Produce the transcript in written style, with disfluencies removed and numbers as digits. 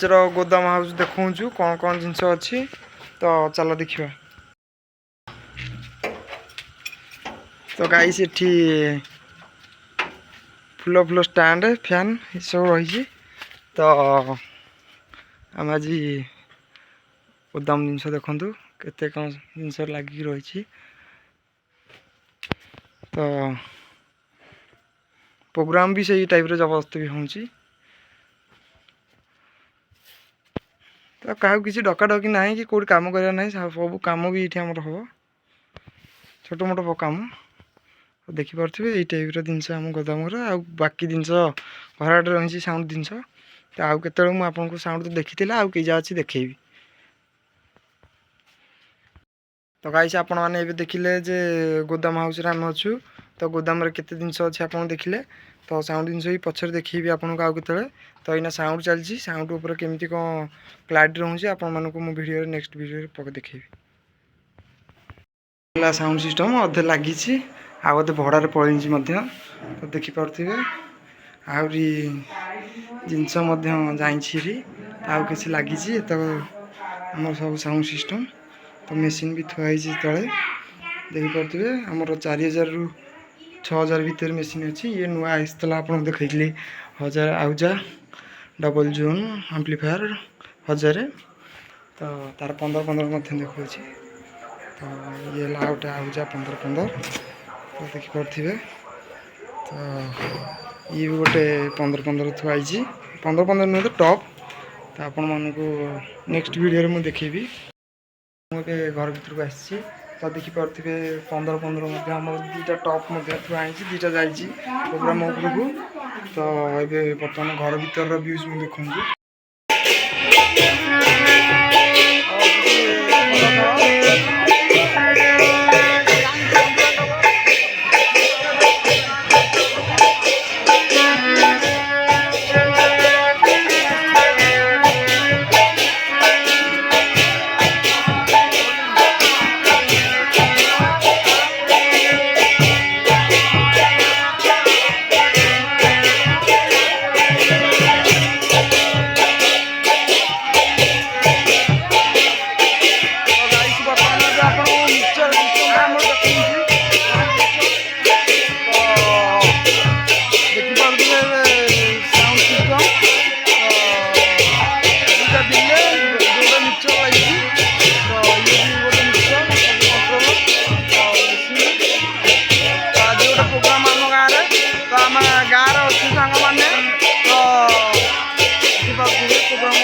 Garage गोदाम house देखु कौन कौन जिनस अच्छी तो चलो देखा। तो गाइस एठी फुल फुल स्टैंड फैन सब रही। तो आम आज गोदाम जिनस देखु केते कौन जिनस लगिक रही। तो प्रोग्राम भी सही टाइप जबरदस्त भी हो। तो क्या किसी डकाडकी ना कि कौट कम करवा ना सब कम भी ये आम हम छोट मोट कम देखिपे ये टाइप जिनस आम गोदाम बाकी जिनस घर आड़े रही साउंड जिनस। तो आउ के मुझे साउंड तो देखी आउ कई जा अच्छी देखेबी। तो गाइस आपण मैंने देखिले जे गोदाम हाउस आम अच्छू। तो गोदाम केते जिनस अच्छे आप देखिले। तो साउंड जिनस भी पछर देखी आपको आउ के। तो यहाँ साउंड चलती साउंड उपर केमती कौन क्लारिटी रोचे आपण भिडियो नेक्स्ट भिडियो देखी। साउंड सिस्टम अधे लगी आधे भड़ार पड़े। तो देखिपे आहरी जिनस जाइए आउ कि लगी तो आम सब साउंड सिस्टम। तो मेसीन भी थुआई तले देखिपे आमर 4000 रु 6000 भितर मेसीन अच्छी। ये नुआ आसला आप देखी 1000 आउजा डबल जोन एम्प्लीफायर 1000। तो तार 15 देखा। तो ये गोटे आउजा 15 तो देखिपे। तो ये भी गोटे 15 थुआई 15 नुहे तो टप। तो आपण मानक नेक्स्ट वीडियो मुझे देखेबी। मुझे घर भर को आसी तो देखिपे 15 आम दुटा टप थुआई 2टा जाइए प्रोग्राम उपरकू। तो ये बर्तमान घर भर व्यूज मुझे देखूँ। गाँव अच्छे सांग मैंने तो प्रोग्राम